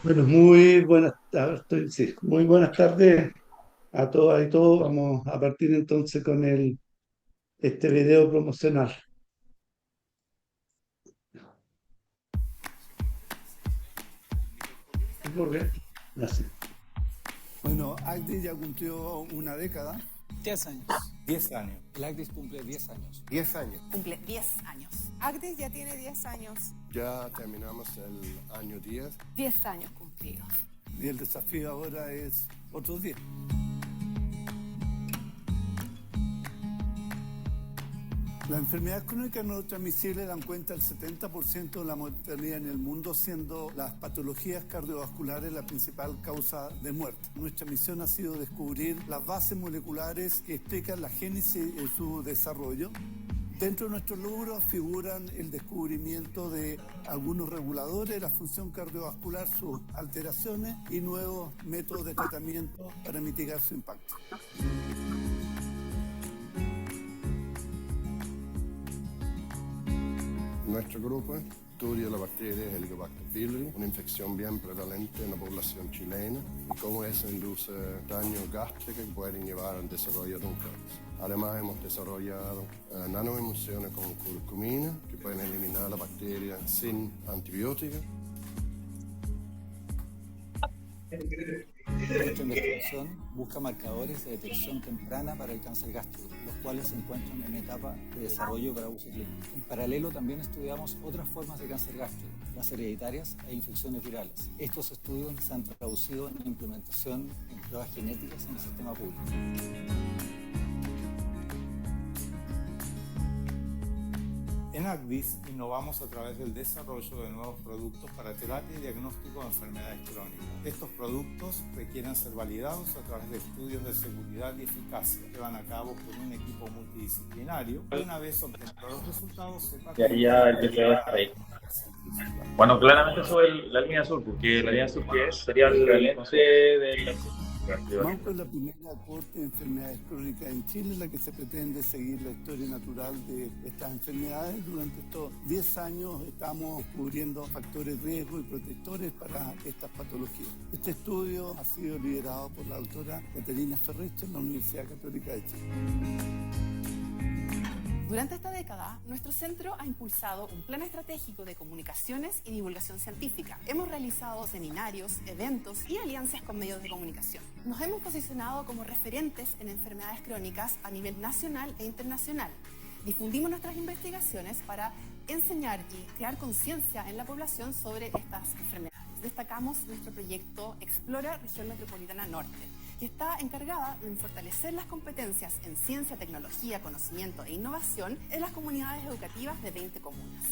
Bueno, muy buenas tardes, sí, muy buenas tardes a todas y todos. Vamos a partir entonces con este video promocional. ¿Por qué? Así. Bueno, Agdi ya cumplió una década. 10 años. 10 años. El ACDIS cumple 10 años. 10 años. Cumple 10 años. Agdis ya tiene 10 años. Ya terminamos el año 10. 10 años cumplidos. Y el desafío ahora es otros 10. Las enfermedades crónicas no transmisibles dan cuenta del 70% de la mortalidad en el mundo, siendo las patologías cardiovasculares la principal causa de muerte. Nuestra misión ha sido descubrir las bases moleculares que explican la génesis y su desarrollo. Dentro de nuestros logros figuran el descubrimiento de algunos reguladores de la función cardiovascular, sus alteraciones y nuevos métodos de tratamiento para mitigar su impacto. Nuestro grupo estudia la bacteria Helicobacter pylori, una infección bien prevalente en la población chilena, y cómo eso induce daño gástrico que pueden llevar al desarrollo de un cáncer. Además, hemos desarrollado nanoemulsiones con curcumina que pueden eliminar la bacteria sin antibióticos. Nuestra investigación busca marcadores de detección temprana para el cáncer gástrico, los cuales se encuentran en etapa de desarrollo para uso clínico. En paralelo también estudiamos otras formas de cáncer gástrico, las hereditarias e infecciones virales. Estos estudios se han traducido en implementación en pruebas genéticas en el sistema público. En ACDIS innovamos a través del desarrollo de nuevos productos para terapia y diagnóstico de enfermedades crónicas. Estos productos requieren ser validados a través de estudios de seguridad y eficacia que van a cabo por un equipo multidisciplinario. Y una vez obtenidos los resultados, se Y ahí ya el video está ahí. Bueno, claramente sobre la línea azul, porque la línea azul que es sería el equivalente del Manco es la primera corte de enfermedades crónicas en Chile, en la que se pretende seguir la historia natural de estas enfermedades. Durante estos 10 años estamos cubriendo factores de riesgo y protectores para estas patologías. Este estudio ha sido liderado por la doctora Caterina Ferrecho en la Universidad Católica de Chile. Durante esta década, nuestro centro ha impulsado un plan estratégico de comunicaciones y divulgación científica. Hemos realizado seminarios, eventos y alianzas con medios de comunicación. Nos hemos posicionado como referentes en enfermedades crónicas a nivel nacional e internacional. Difundimos nuestras investigaciones para enseñar y crear conciencia en la población sobre estas enfermedades. Destacamos nuestro proyecto Explora Región Metropolitana Norte, que está encargada de fortalecer las competencias en ciencia, tecnología, conocimiento e innovación en las comunidades educativas de 20 comunas.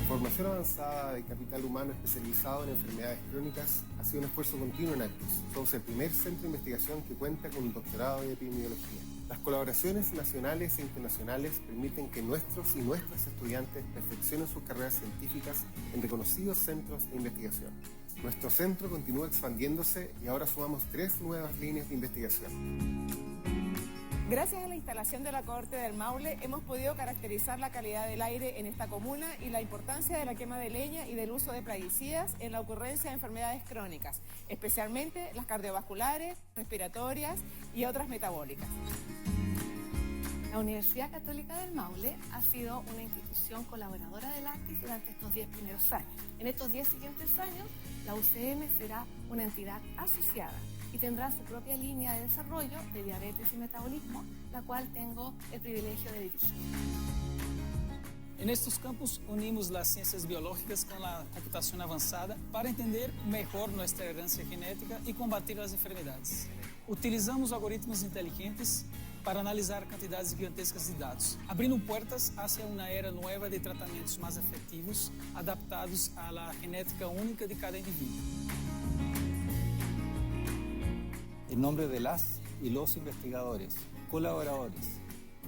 Formación avanzada de capital humano especializado en enfermedades crónicas ha sido un esfuerzo continuo en ACDIS. Somos el primer centro de investigación que cuenta con un doctorado de epidemiología. Las colaboraciones nacionales e internacionales permiten que nuestros y nuestras estudiantes perfeccionen sus carreras científicas en reconocidos centros de investigación. Nuestro centro continúa expandiéndose y ahora sumamos 3 nuevas líneas de investigación. Gracias a la instalación de la cohorte del Maule, hemos podido caracterizar la calidad del aire en esta comuna y la importancia de la quema de leña y del uso de plaguicidas en la ocurrencia de enfermedades crónicas, especialmente las cardiovasculares, respiratorias y otras metabólicas. La Universidad Católica del Maule ha sido una institución colaboradora del ACDIS durante estos 10 primeros años. En estos 10 siguientes años, la UCM será una entidad asociada y tendrá su propia línea de desarrollo de diabetes y metabolismo, la cual tengo el privilegio de dirigir. En estos campos unimos las ciencias biológicas con la computación avanzada para entender mejor nuestra herencia genética y combatir las enfermedades. Utilizamos algoritmos inteligentes para analisar cantidades gigantescas de datos, abrindo puertas hacia una era nueva de tratamientos más efectivos, adaptados a la genética única de cada individuo. En nombre de las y los investigadores, colaboradores,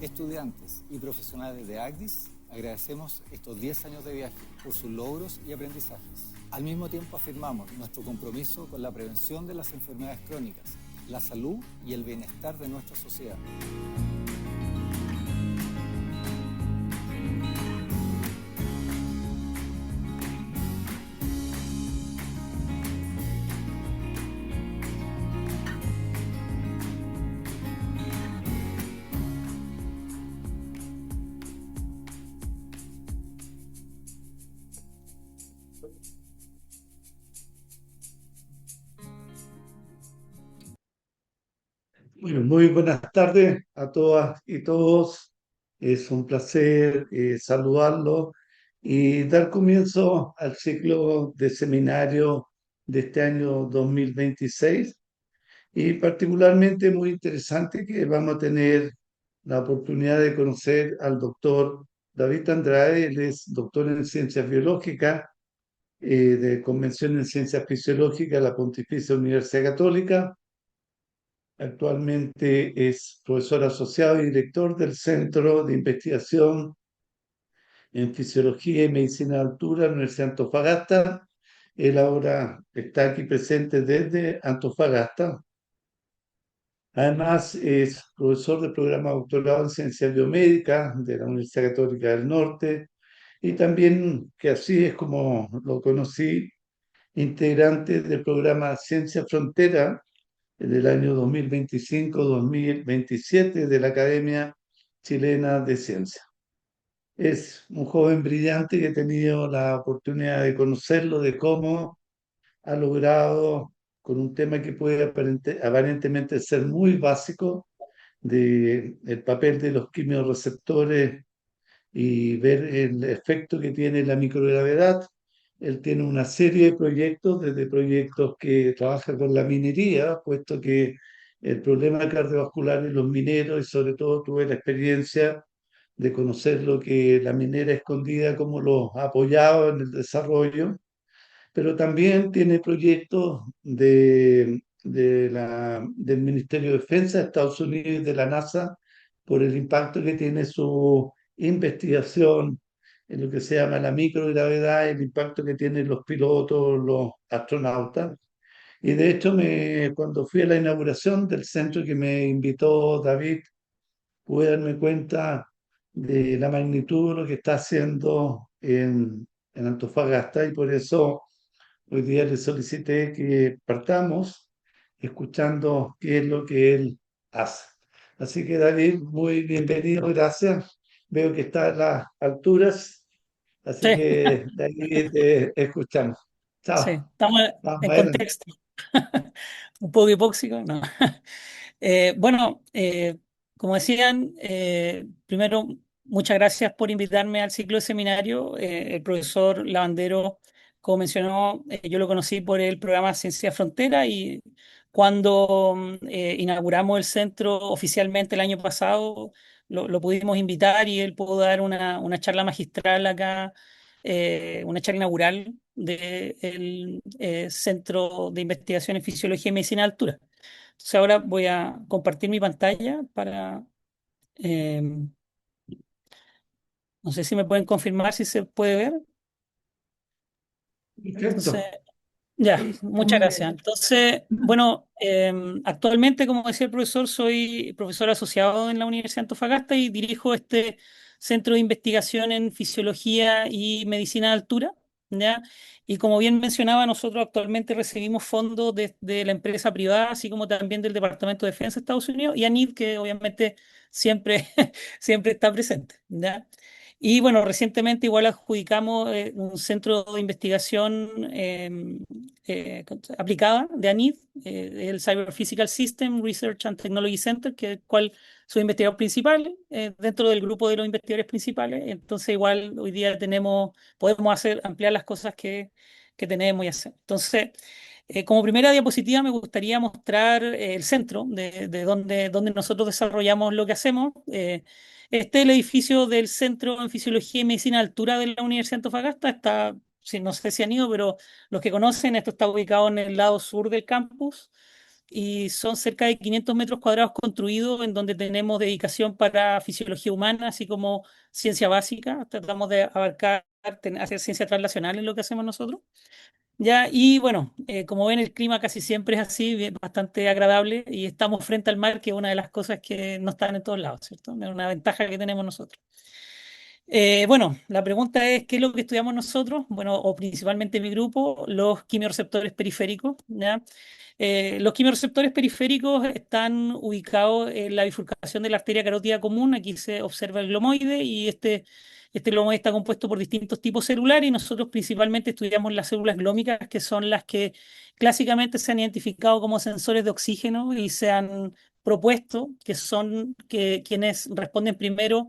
estudiantes y profesionales de ACDIS, agradecemos estos 10 años de viaje por sus logros y aprendizajes. Al mismo tiempo afirmamos nuestro compromiso con la prevención de las enfermedades crónicas, la salud y el bienestar de nuestra sociedad. Bueno, muy buenas tardes a todas y todos. Es un placer saludarlos y dar comienzo al ciclo de seminario de este año 2026 y particularmente muy interesante que vamos a tener la oportunidad de conocer al doctor David Andrade. Él es doctor en ciencias biológicas, de Convención en Ciencias Fisiológicas de la Pontificia Universidad Católica. Actualmente es profesor asociado y director del Centro de Investigación en Fisiología y Medicina de Altura de la Universidad de Antofagasta. Él ahora está aquí presente desde Antofagasta. Además, es profesor del programa doctorado en Ciencias Biomédicas de la Universidad Católica del Norte y también, que así es como lo conocí, integrante del programa Ciencia Frontera del año 2025-2027 de la Academia Chilena de Ciencias. Es un joven brillante que he tenido la oportunidad de conocerlo, de cómo ha logrado, con un tema que puede aparentemente ser muy básico, de el papel de los quimiorreceptores y ver el efecto que tiene la microgravedad. Él tiene una serie de proyectos, desde proyectos que trabajan con la minería, puesto que el problema cardiovascular en los mineros, y sobre todo tuve la experiencia de conocer lo que la minera escondida, cómo los ha apoyado en el desarrollo, pero también tiene proyectos del Ministerio de Defensa de Estados Unidos y de la NASA por el impacto que tiene su investigación en lo que se llama la microgravedad, el impacto que tienen los pilotos, los astronautas. Y de hecho, cuando fui a la inauguración del centro que me invitó David, pude darme cuenta de la magnitud de lo que está haciendo en Antofagasta y por eso hoy día le solicité que partamos escuchando qué es lo que él hace. Así que David, muy bienvenido, gracias. Veo que está a las alturas, así Sí, que de ahí te escuchamos. sí, Chao, estamos vamos en adelante. contexto. Un poco hipóxico, no. Bueno, como decían, primero, muchas gracias por invitarme al ciclo de seminario. El profesor Lavandero, como mencionó, yo lo conocí por el programa Ciencia Frontera y cuando inauguramos el centro oficialmente el año pasado, lo pudimos invitar y él pudo dar una charla magistral acá, una charla inaugural del Centro de Investigación en Fisiología y Medicina de Altura. Entonces ahora voy a compartir mi pantalla para, eh, no sé si me pueden confirmar si se puede ver. Entonces, Perfecto. ya, muchas gracias. Entonces, bueno, actualmente, como decía el profesor, soy profesor asociado en la Universidad de Antofagasta y dirijo este centro de investigación en fisiología y medicina de altura, ¿ya? Y como bien mencionaba, nosotros actualmente recibimos fondos de la empresa privada, así como también del Departamento de Defensa de Estados Unidos y ANID, que obviamente siempre, siempre está presente, ¿ya? Y bueno, recientemente igual adjudicamos un centro de investigación aplicada de ANID, el Cyber Physical System Research and Technology Center, que es el cual soy investigador principal dentro del grupo de los investigadores principales. Entonces igual hoy día podemos ampliar las cosas que tenemos y hacer. Entonces, como primera diapositiva me gustaría mostrar el centro donde nosotros desarrollamos lo que hacemos. Este es el edificio del Centro en Fisiología y Medicina de Altura de la Universidad de Antofagasta. Está, no sé si han ido, pero los que conocen, esto está ubicado en el lado sur del campus y son cerca de 500 metros cuadrados construidos en donde tenemos dedicación para fisiología humana, así como ciencia básica. Tratamos de abarcar, hacer ciencia translacional en lo que hacemos nosotros. Ya, y bueno, como ven, el clima casi siempre es así, bastante agradable, y estamos frente al mar, que es una de las cosas que no están en todos lados, ¿cierto? Es una ventaja que tenemos nosotros. Bueno, la pregunta es, ¿qué es lo que estudiamos nosotros? Bueno, o principalmente mi grupo, los quimiorreceptores periféricos, ¿ya? Los quimiorreceptores periféricos están ubicados en la bifurcación de la arteria carótida común. Aquí se observa el glomoide y este glomoide está compuesto por distintos tipos celulares y nosotros principalmente estudiamos las células glómicas, que son las que clásicamente se han identificado como sensores de oxígeno y se han propuestos, que son quienes responden primero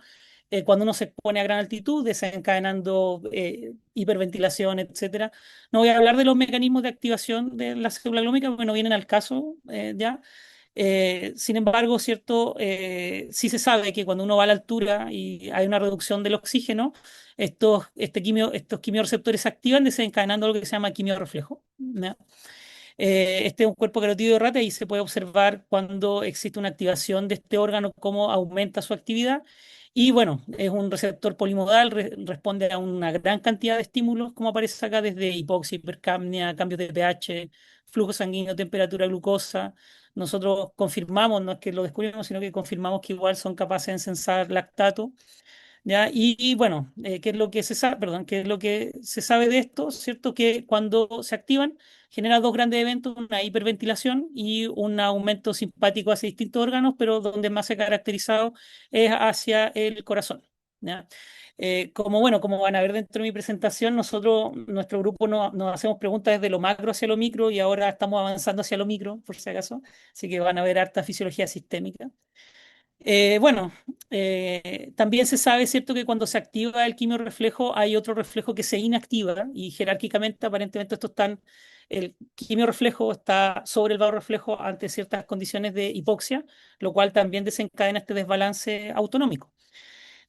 cuando uno se expone a gran altitud, desencadenando hiperventilación, etcétera. No voy a hablar de los mecanismos de activación de la célula glómica porque no vienen al caso ya. Sin embargo, cierto, sí se sabe que cuando uno va a la altura y hay una reducción del oxígeno, estos quimiorreceptores se activan desencadenando lo que se llama quimiorreflejo, ¿ya? Este es un cuerpo carotídeo de rata y se puede observar cuando existe una activación de este órgano, cómo aumenta su actividad. Y bueno, es un receptor polimodal, responde a una gran cantidad de estímulos, como aparece acá, desde hipoxia, hipercapnia, cambios de pH, flujo sanguíneo, temperatura, glucosa. Nosotros confirmamos, no es que lo descubrimos, sino que confirmamos que igual son capaces de sensar lactato. ¿Ya? Y bueno, ¿qué es lo que se sabe? Perdón, ¿qué es lo que se sabe de esto? ¿Cierto? Que cuando se activan, genera dos grandes eventos, una hiperventilación y un aumento simpático hacia distintos órganos, pero donde más se ha caracterizado es hacia el corazón. ¿Ya? Como bueno, como van a ver dentro de mi presentación, nuestro grupo nos hacemos preguntas desde lo macro hacia lo micro y ahora estamos avanzando hacia lo micro, por si acaso, así que van a ver harta fisiología sistémica. Bueno, también se sabe, ¿cierto?, que cuando se activa el quimiorreflejo hay otro reflejo que se inactiva y jerárquicamente, aparentemente, el quimiorreflejo está sobre el barorreflejo ante ciertas condiciones de hipoxia, lo cual también desencadena este desbalance autonómico.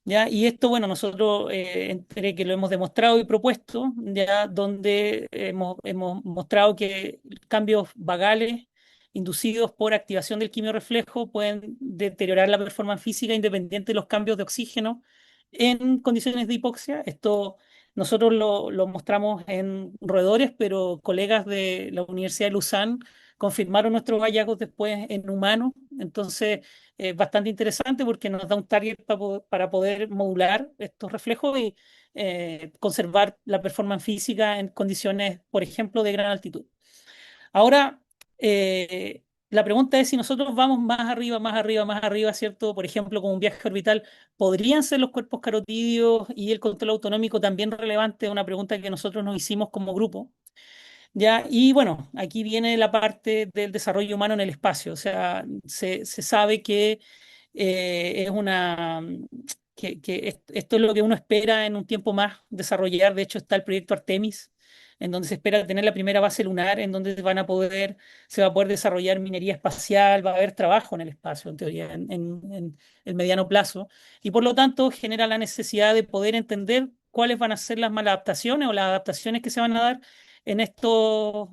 ¿Ya? Y esto, bueno, nosotros entre que lo hemos demostrado y propuesto, ya donde hemos mostrado que cambios vagales inducidos por activación del quimiorreflejo pueden deteriorar la performance física independiente de los cambios de oxígeno en condiciones de hipoxia. Esto nosotros lo mostramos en roedores, pero colegas de la Universidad de Lausanne confirmaron nuestros hallazgos después en humanos. Entonces, bastante interesante porque nos da un target para poder modular estos reflejos y conservar la performance física en condiciones, por ejemplo, de gran altitud. Ahora, la pregunta es si nosotros vamos más arriba, más arriba, más arriba, ¿cierto? Por ejemplo, con un viaje orbital, ¿podrían ser los cuerpos carotídeos y el control autonómico también relevante? Una pregunta que nosotros nos hicimos como grupo. ¿Ya? Y bueno, aquí viene la parte del desarrollo humano en el espacio. O sea, se sabe que es esto es lo que uno espera en un tiempo más desarrollar. De hecho, está el proyecto Artemis, en donde se espera tener la primera base lunar, en donde se va a poder desarrollar minería espacial, va a haber trabajo en el espacio, en teoría, en el mediano plazo. Y por lo tanto, genera la necesidad de poder entender cuáles van a ser las maladaptaciones o las adaptaciones que se van a dar en estos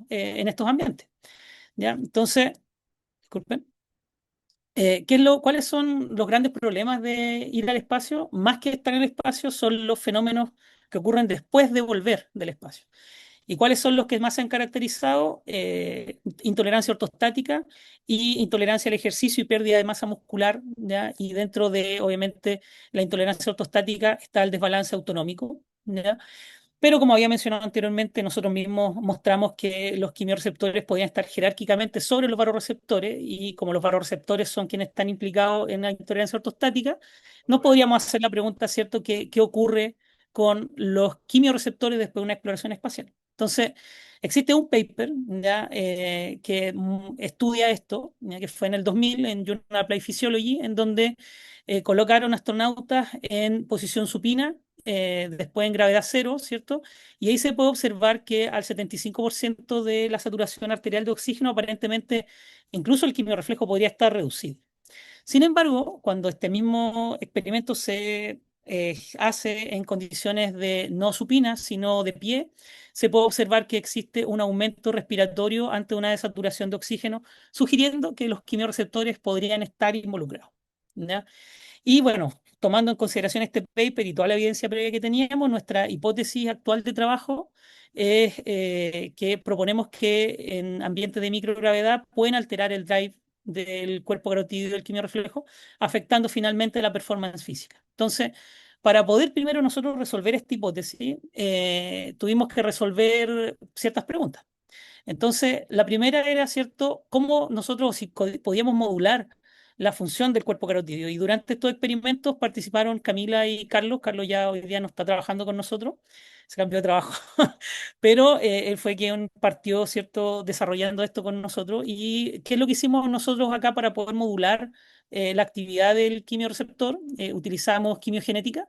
ambientes. ¿Ya? Entonces, disculpen. ¿Cuáles son los grandes problemas de ir al espacio? Más que estar en el espacio, son los fenómenos que ocurren después de volver del espacio. ¿Y cuáles son los que más se han caracterizado? Intolerancia ortostática y intolerancia al ejercicio y pérdida de masa muscular, ¿ya? Y dentro de, obviamente, la intolerancia ortostática está el desbalance autonómico, ¿ya? Pero como había mencionado anteriormente, nosotros mismos mostramos que los quimiorreceptores podían estar jerárquicamente sobre los varorreceptores y como los varorreceptores son quienes están implicados en la intolerancia ortostática, nos podríamos hacer la pregunta, ¿cierto?, ¿qué ocurre con los quimiorreceptores después de una exploración espacial? Entonces, existe un paper ¿ya? Que estudia esto, ¿ya? Que fue en el 2000 en Journal Applied Physiology, en donde colocaron astronautas en posición supina, después en gravedad cero, ¿cierto? Y ahí se puede observar que al 75% de la saturación arterial de oxígeno, aparentemente, incluso el quimiorreflejo podría estar reducido. Sin embargo, cuando este mismo experimento se hace en condiciones de no supinas, sino de pie, se puede observar que existe un aumento respiratorio ante una desaturación de oxígeno, sugiriendo que los quimiorreceptores podrían estar involucrados, ¿ya? Y bueno, tomando en consideración este paper y toda la evidencia previa que teníamos, nuestra hipótesis actual de trabajo es que proponemos que en ambientes de microgravedad pueden alterar el drive del cuerpo carotídeo y del quimiorreflejo, afectando finalmente la performance física. Entonces, para poder primero nosotros resolver esta hipótesis, tuvimos que resolver ciertas preguntas. Entonces, la primera era, ¿cierto?, cómo nosotros si podíamos modular la función del cuerpo carotídeo. Y durante estos experimentos participaron Camila y Carlos. Carlos ya hoy día no está trabajando con nosotros. se cambió de trabajo, pero él fue quien partió, ¿cierto?, desarrollando esto con nosotros. ¿Y qué es lo que hicimos nosotros acá para poder modular la actividad del quimioreceptor? Utilizamos quimiogenética,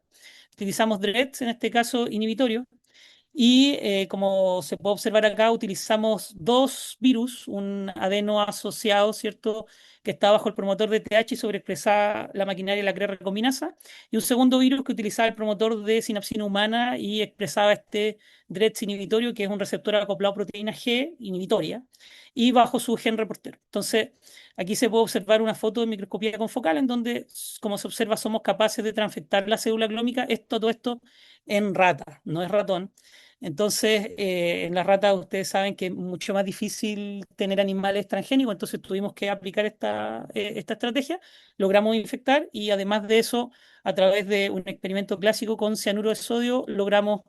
utilizamos DREDs, en este caso inhibitorios, y como se puede observar acá, utilizamos dos virus, un adeno asociado, ¿cierto?, que está bajo el promotor de TH y sobreexpresaba la maquinaria de la CRE recombinasa, y un segundo virus que utilizaba el promotor de sinapsina humana y expresaba este DREDS inhibitorio, que es un receptor acoplado a proteína G inhibitoria, y bajo su gen reportero. Entonces, aquí se puede observar una foto de microscopía confocal en donde, como se observa, somos capaces de transfectar la célula glómica, todo esto en rata, no es ratón. Entonces, en las ratas ustedes saben que es mucho más difícil tener animales transgénicos, entonces tuvimos que aplicar esta estrategia, logramos infectar y además de eso, a través de un experimento clásico con cianuro de sodio, logramos,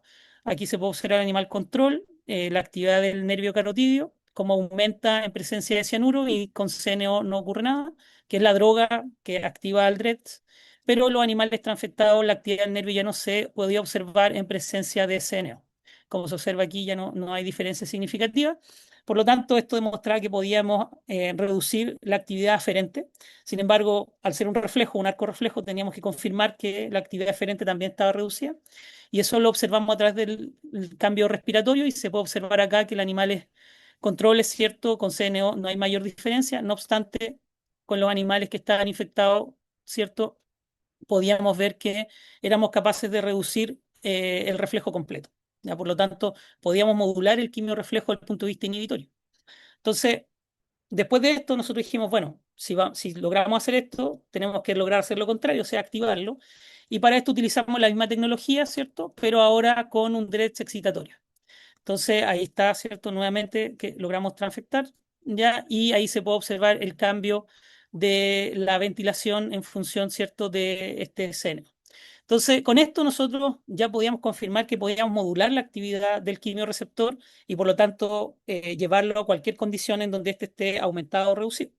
aquí se puede observar el animal control, la actividad del nervio carotidio, cómo aumenta en presencia de cianuro y con CNO no ocurre nada, que es la droga que activa al DREDS, pero los animales transfectados, la actividad del nervio ya no se podía observar en presencia de CNO. Como se observa aquí, ya no hay diferencia significativa. Por lo tanto, esto demostraba que podíamos reducir la actividad aferente. Sin embargo, al ser un reflejo, un arco reflejo, teníamos que confirmar que la actividad aferente también estaba reducida. Y eso lo observamos a través del cambio respiratorio y se puede observar acá que el animal es control, es cierto, con CNO no hay mayor diferencia. No obstante, con los animales que estaban infectados, ¿cierto?, podíamos ver que éramos capaces de reducir el reflejo completo. ¿Ya? Por lo tanto, podíamos modular el quimiorreflejo desde el punto de vista inhibitorio. Entonces, después de esto, nosotros dijimos, bueno, si logramos hacer esto, tenemos que lograr hacer lo contrario, o sea, activarlo. Y para esto utilizamos la misma tecnología, ¿cierto? Pero ahora con un DREDS excitatorio. Entonces, ahí está, ¿cierto? Nuevamente que logramos transfectar, ¿ya? Y ahí se puede observar el cambio de la ventilación en función, ¿cierto?, de este seno. Entonces, con esto nosotros ya podíamos confirmar que podíamos modular la actividad del quimioreceptor y por lo tanto llevarlo a cualquier condición en donde éste esté aumentado o reducido.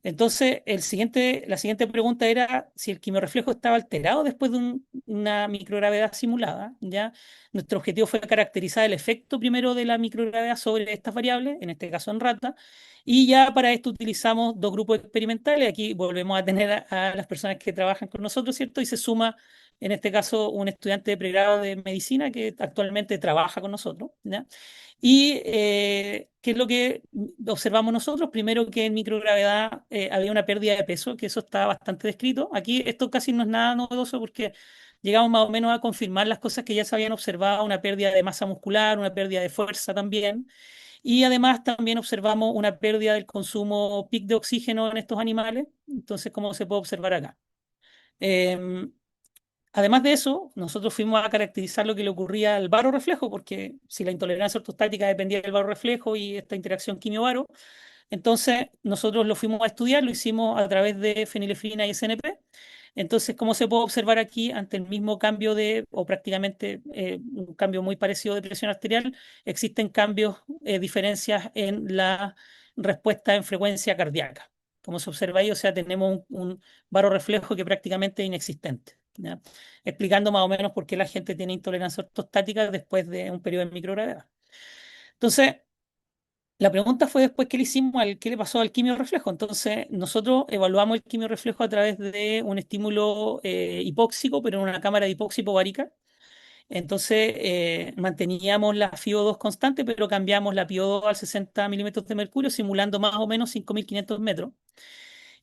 Entonces, la siguiente pregunta era si el quimiorreflejo estaba alterado después de una microgravedad simulada, ¿ya? Nuestro objetivo fue caracterizar el efecto primero de la microgravedad sobre estas variables, en este caso en rata, y ya para esto utilizamos dos grupos experimentales. Aquí volvemos a tener a las personas que trabajan con nosotros, ¿cierto? Y se suma, en este caso, un estudiante de pregrado de medicina que actualmente trabaja con nosotros, ¿ya? Y ¿qué es lo que observamos nosotros? Primero que en microgravedad había una pérdida de peso, que eso está bastante descrito. Aquí esto casi no es nada novedoso porque llegamos más o menos a confirmar las cosas que ya se habían observado, una pérdida de masa muscular, una pérdida de fuerza también. Y además también observamos una pérdida del consumo peak de oxígeno en estos animales. Entonces, ¿cómo se puede observar acá? Además de eso, nosotros fuimos a caracterizar lo que le ocurría al barorreflejo, porque si la intolerancia ortostática dependía del barorreflejo y esta interacción quimio-baro, entonces nosotros lo fuimos a estudiar, lo hicimos a través de fenilefrina y SNP. Entonces, como se puede observar aquí, ante el mismo cambio o prácticamente un cambio muy parecido de presión arterial, existen cambios, diferencias en la respuesta en frecuencia cardíaca. Como se observa ahí, o sea, tenemos un barorreflejo que prácticamente es inexistente, ¿ya? Explicando más o menos por qué la gente tiene intolerancia ortostática después de un periodo de microgravedad. Entonces, la pregunta fue después qué le hicimos, qué le pasó al quimiorreflejo. Entonces, nosotros evaluamos el quimiorreflejo a través de un estímulo hipóxico, pero en una cámara de hipóxico hipovarica. Entonces, manteníamos la FiO2 constante, pero cambiamos la PiO2 al 60 milímetros de mercurio, simulando más o menos 5.500 metros.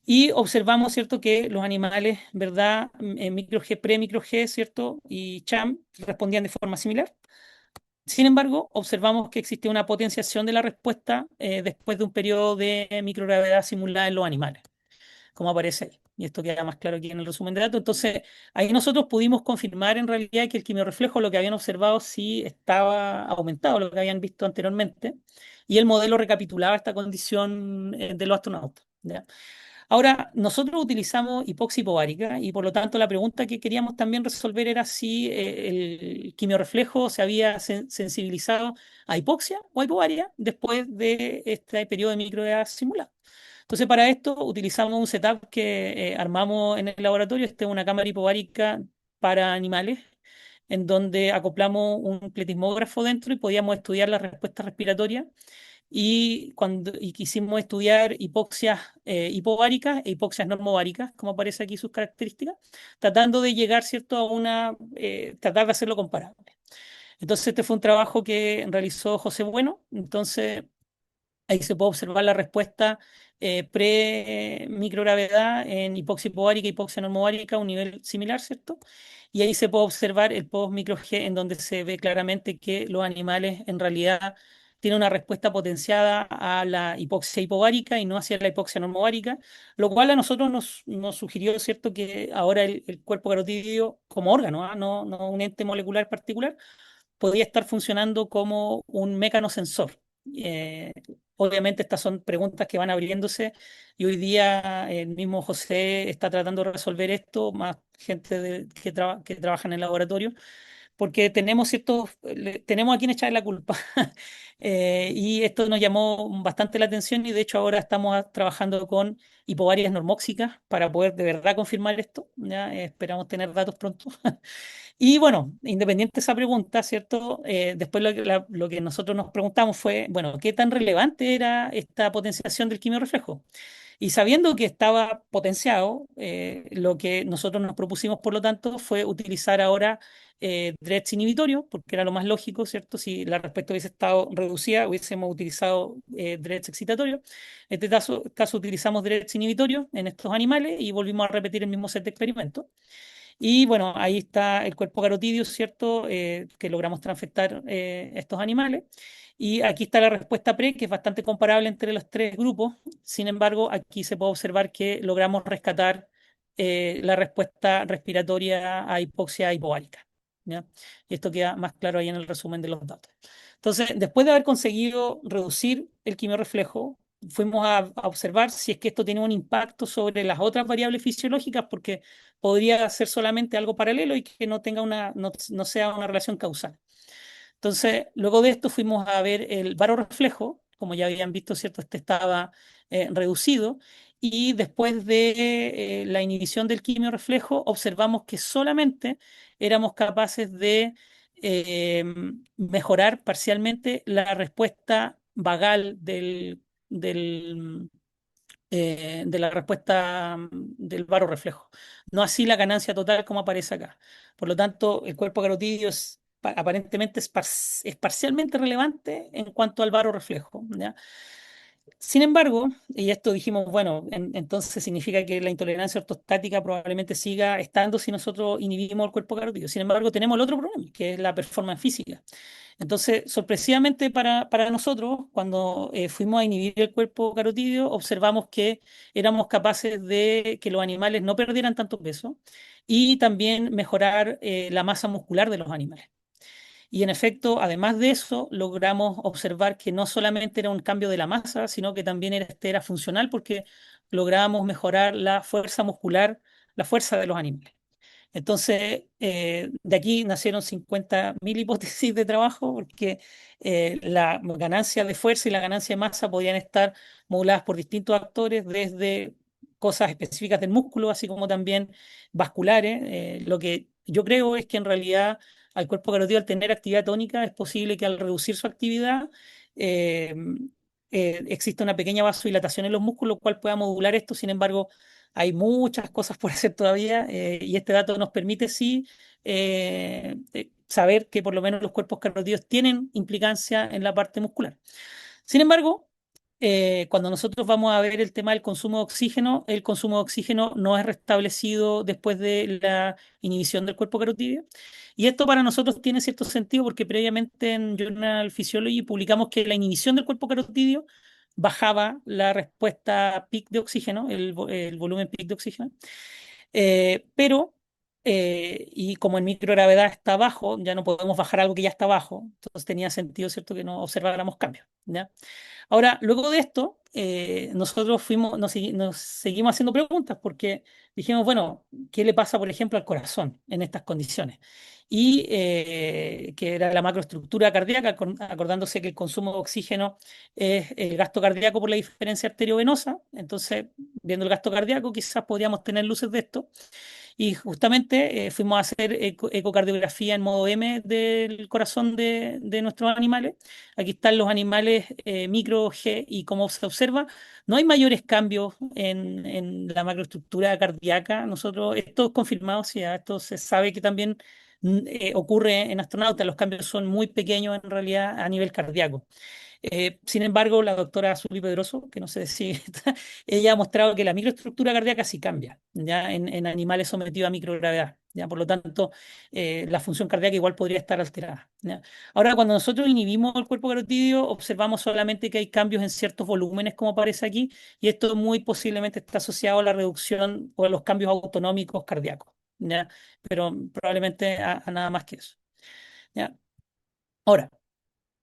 Y observamos, ¿cierto?, que los animales, ¿verdad?, micro-G, pre-micro-G, ¿cierto?, y CHAM respondían de forma similar. Sin embargo, observamos que existía una potenciación de la respuesta después de un periodo de microgravedad simulada en los animales, como aparece ahí. Y esto queda más claro aquí en el resumen de datos. Entonces, ahí nosotros pudimos confirmar en realidad que el quimiorreflejo, lo que habían observado, sí estaba aumentado, lo que habían visto anteriormente, y el modelo recapitulaba esta condición de los astronautas, ¿ya? Ahora, nosotros utilizamos hipoxia hipovárica y por lo tanto la pregunta que queríamos también resolver era si el quimiorreflejo se había sensibilizado a hipoxia o a hipovaria después de este periodo de microgravedad simulada. Entonces, para esto utilizamos un setup que armamos en el laboratorio. Esta es una cámara hipovárica para animales en donde acoplamos un pletismógrafo dentro y podíamos estudiar la respuesta respiratoria. Y quisimos estudiar hipoxias hipováricas e hipoxias normováricas, como aparece aquí sus características, tratando de llegar, ¿cierto?, tratar de hacerlo comparable. Entonces, este fue un trabajo que realizó José Bueno. Entonces, ahí se puede observar la respuesta pre-microgravedad en hipoxia hipovárica y hipoxia normovárica a un nivel similar, ¿cierto? Y ahí se puede observar el post-micro-G, en donde se ve claramente que los animales en realidad tienen una respuesta potenciada a la hipoxia hipovárica y no hacia la hipoxia normovárica, lo cual a nosotros nos sugirió, ¿cierto?, que ahora el cuerpo carotídeo como órgano, no un ente molecular particular, podía estar funcionando como un mecanosensor. Eh, Obviamente estas son preguntas que van abriéndose y hoy día el mismo José está tratando de resolver esto, más gente que trabaja en el laboratorio, porque tenemos a quien echarle la culpa. Y esto nos llamó bastante la atención y de hecho ahora estamos trabajando con hipovarias normóxicas para poder de verdad confirmar esto. ¿Ya? Esperamos tener datos pronto. Y bueno, independiente de esa pregunta, ¿cierto? Después lo que nosotros nos preguntamos fue, bueno, ¿qué tan relevante era esta potenciación del quimiorreflejo? Y sabiendo que estaba potenciado, lo que nosotros nos propusimos, por lo tanto, fue utilizar ahora DREDS inhibitorios, porque era lo más lógico, ¿cierto? Si la respuesta hubiese estado reducida, hubiésemos utilizado DREDS excitatorios. En este caso utilizamos DREDS inhibitorios en estos animales y volvimos a repetir el mismo set de experimentos. Y bueno, ahí está el cuerpo carotídeo, ¿cierto? Que logramos transfectar estos animales. Y aquí está la respuesta pre, que es bastante comparable entre los tres grupos. Sin embargo, aquí se puede observar que logramos rescatar la respuesta respiratoria a hipoxia hipovárica. ¿Ya? Y esto queda más claro ahí en el resumen de los datos. Entonces, después de haber conseguido reducir el quimiorreflejo, fuimos a observar si es que esto tiene un impacto sobre las otras variables fisiológicas, porque podría ser solamente algo paralelo y que no tenga no sea una relación causal. Entonces, luego de esto fuimos a ver el barorreflejo, como ya habían visto, ¿cierto? Este estaba reducido, y después de la inhibición del quimiorreflejo, observamos que solamente éramos capaces de eh, mejorar parcialmente la respuesta vagal de la respuesta del barorreflejo, no así la ganancia total como aparece acá. Por lo tanto, el cuerpo carotídeo aparentemente es parcialmente relevante en cuanto al barorreflejo, ¿ya? Sin embargo, y esto dijimos, bueno, entonces significa que la intolerancia ortostática probablemente siga estando si nosotros inhibimos el cuerpo carotídeo. Sin embargo, tenemos el otro problema, que es la performance física. Entonces, sorpresivamente para nosotros, cuando fuimos a inhibir el cuerpo carotídeo, observamos que éramos capaces de que los animales no perdieran tanto peso y también mejorar la masa muscular de los animales. Y en efecto, además de eso, logramos observar que no solamente era un cambio de la masa, sino que también era funcional porque logramos mejorar la fuerza muscular, la fuerza de los animales. Entonces, de aquí nacieron 50.000 hipótesis de trabajo porque la ganancia de fuerza y la ganancia de masa podían estar moduladas por distintos actores, desde cosas específicas del músculo, así como también vasculares. Lo que yo creo es que en realidad al cuerpo carotídeo, al tener actividad tónica, es posible que al reducir su actividad eh, exista una pequeña vasodilatación en los músculos, cual pueda modular esto. Sin embargo, hay muchas cosas por hacer todavía y este dato nos permite sí saber que por lo menos los cuerpos carotídeos tienen implicancia en la parte muscular. Sin embargo, cuando nosotros vamos a ver el tema del consumo de oxígeno, el consumo de oxígeno no es restablecido después de la inhibición del cuerpo carotídeo. Y esto para nosotros tiene cierto sentido porque previamente en Journal Physiology publicamos que la inhibición del cuerpo carotídeo bajaba la respuesta peak de oxígeno, el volumen peak de oxígeno, y como en microgravedad está bajo, ya no podemos bajar algo que ya está bajo, entonces tenía sentido, ¿cierto?, que no observáramos cambios, ¿ya? Ahora, luego de esto, nosotros nos seguimos haciendo preguntas porque dijimos, bueno, ¿qué le pasa, por ejemplo, al corazón en estas condiciones? y que era la macroestructura cardíaca, acordándose que el consumo de oxígeno es el gasto cardíaco por la diferencia arteriovenosa. Entonces, viendo el gasto cardíaco, quizás podríamos tener luces de esto. Y justamente fuimos a hacer ecocardiografía en modo M del corazón de nuestros animales. Aquí están los animales micro, G, y como se observa, no hay mayores cambios en la macroestructura cardíaca. Nosotros, esto es confirmado, sí, esto se sabe que también ocurre en astronautas. Los cambios son muy pequeños en realidad a nivel cardíaco. Sin embargo, la doctora Zuli Pedroso, que no sé si ella ha mostrado que la microestructura cardíaca sí cambia, ¿ya? En animales sometidos a microgravedad, ¿ya? Por lo tanto, la función cardíaca igual podría estar alterada, ¿ya? Ahora, cuando nosotros inhibimos el cuerpo carotídeo, observamos solamente que hay cambios en ciertos volúmenes, como aparece aquí, y esto muy posiblemente está asociado a la reducción o a los cambios autonómicos cardíacos, ¿ya? Pero probablemente a nada más que eso, ¿ya? Ahora,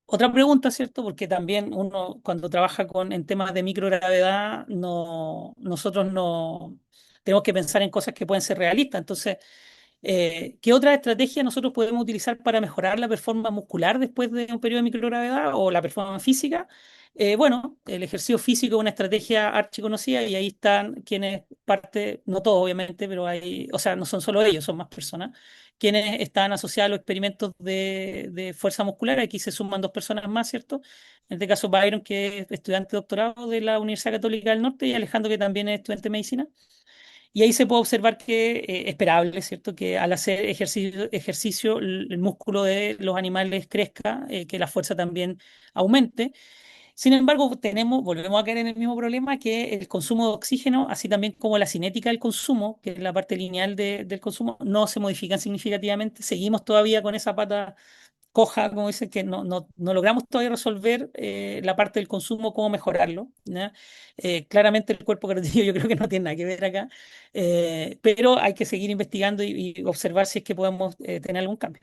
otra pregunta, ¿cierto? Porque también uno cuando trabaja en temas de microgravedad, nosotros no tenemos que pensar en cosas que pueden ser realistas. Entonces, ¿qué otra estrategia nosotros podemos utilizar para mejorar la performance muscular después de un periodo de microgravedad o la performance física? Bueno, el ejercicio físico es una estrategia archiconocida y ahí están quienes parte, no todos obviamente, pero hay, o sea, no son solo ellos, son más personas, quienes están asociados a los experimentos de fuerza muscular. Aquí se suman dos personas más, ¿cierto? En este caso, Byron, que es estudiante de doctorado de la Universidad Católica del Norte, y Alejandro, que también es estudiante de medicina. Y ahí se puede observar que es esperable, ¿cierto? Que al hacer ejercicio el músculo de los animales crezca, que la fuerza también aumente. Sin embargo, volvemos a caer en el mismo problema que el consumo de oxígeno, así también como la cinética del consumo, que es la parte lineal del consumo, no se modifican significativamente. Seguimos todavía con esa pata coja, como dicen, que no logramos todavía resolver la parte del consumo, cómo mejorarlo, ¿ya? Claramente el cuerpo creativo yo creo que no tiene nada que ver acá, pero hay que seguir investigando y observar si es que podemos tener algún cambio.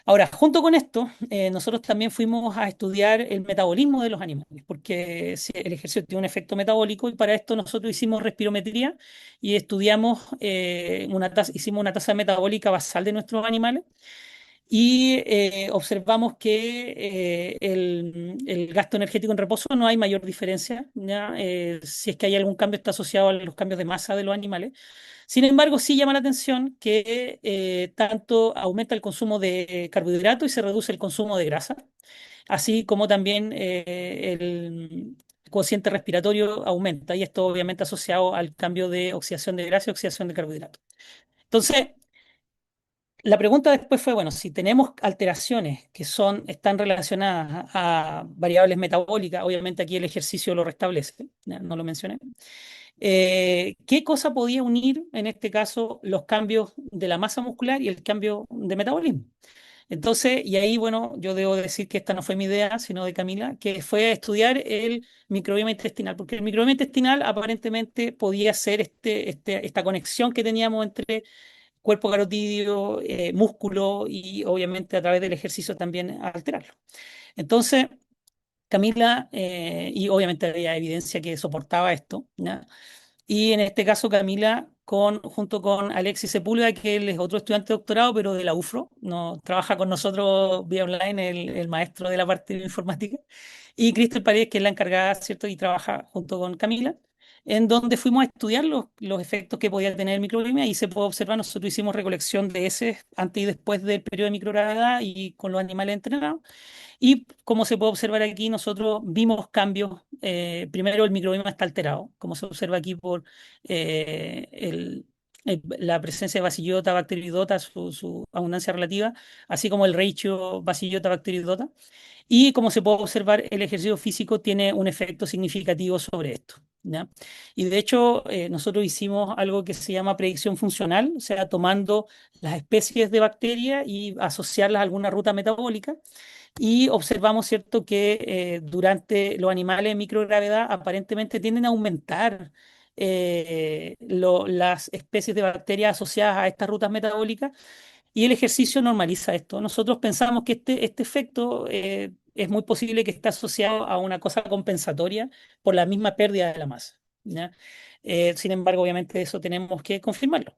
Ahora, junto con esto, nosotros también fuimos a estudiar el metabolismo de los animales, porque el ejercicio tiene un efecto metabólico, y para esto nosotros hicimos respirometría y estudiamos hicimos una tasa metabólica basal de nuestros animales, y observamos que el gasto energético en reposo no hay mayor diferencia, ¿ya? Si es que hay algún cambio, está asociado a los cambios de masa de los animales. Sin embargo, sí llama la atención que tanto aumenta el consumo de carbohidratos y se reduce el consumo de grasa, así como también el cociente respiratorio aumenta, y esto obviamente asociado al cambio de oxidación de grasa y oxidación de carbohidratos. Entonces, la pregunta después fue, bueno, si tenemos alteraciones que están relacionadas a variables metabólicas, obviamente aquí el ejercicio lo restablece, ya no lo mencioné. ¿Qué cosa podía unir en este caso los cambios de la masa muscular y el cambio de metabolismo? Entonces, y ahí, bueno, yo debo decir que esta no fue mi idea, sino de Camila, que fue estudiar el microbioma intestinal, porque el microbioma intestinal aparentemente podía ser esta conexión que teníamos entre cuerpo carotídeo, músculo, y obviamente a través del ejercicio también alterarlo. Entonces, Camila, y obviamente había evidencia que soportaba esto, ¿ya? Y en este caso Camila, junto con Alexis Sepúlveda, que él es otro estudiante de doctorado, pero de la UFRO, no, trabaja con nosotros vía online, el maestro de la parte de informática, y Cristel Paredes, que es la encargada, ¿cierto? Y trabaja junto con Camila, en donde fuimos a estudiar los efectos que podía tener el microbioma, y se puede observar, nosotros hicimos recolección de heces antes y después del periodo de microgravedad y con los animales entrenados. Y como se puede observar aquí, nosotros vimos cambios. Primero, el microbioma está alterado, como se observa aquí por la presencia de Bacillota, Bacteroidota, su abundancia relativa, así como el ratio Bacillota, Bacteroidota. Y como se puede observar, el ejercicio físico tiene un efecto significativo sobre esto, ¿ya? Y de hecho, nosotros hicimos algo que se llama predicción funcional, o sea, tomando las especies de bacterias y asociarlas a alguna ruta metabólica. Y observamos, ¿cierto?, que durante los animales en microgravedad aparentemente tienden a aumentar las especies de bacterias asociadas a estas rutas metabólicas, y el ejercicio normaliza esto. Nosotros pensamos que este efecto es muy posible que esté asociado a una cosa compensatoria por la misma pérdida de la masa, ¿ya? Sin embargo, obviamente eso tenemos que confirmarlo.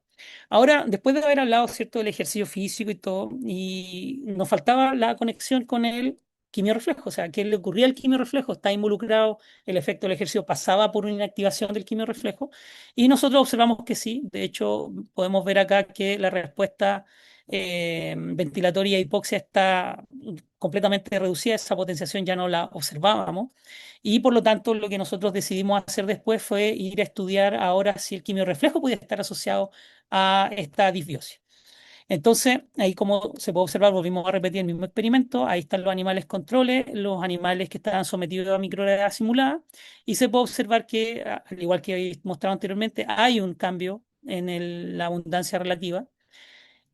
Ahora, después de haber hablado, ¿cierto?, del ejercicio físico y todo, y nos faltaba la conexión con el quimiorreflejo, o sea, ¿qué le ocurría al quimiorreflejo? Está involucrado, el efecto del ejercicio pasaba por una inactivación del quimiorreflejo, y nosotros observamos que sí, de hecho, podemos ver acá que la respuesta ventilatoria hipoxia está completamente reducida, esa potenciación ya no la observábamos, y por lo tanto lo que nosotros decidimos hacer después fue ir a estudiar ahora si el quimiorreflejo podía estar asociado a esta disbiosis. Entonces, ahí como se puede observar, volvimos a repetir el mismo experimento. Ahí están los animales controles, los animales que estaban sometidos a microgravedad simulada, y se puede observar que, al igual que he mostrado anteriormente, hay un cambio en la abundancia relativa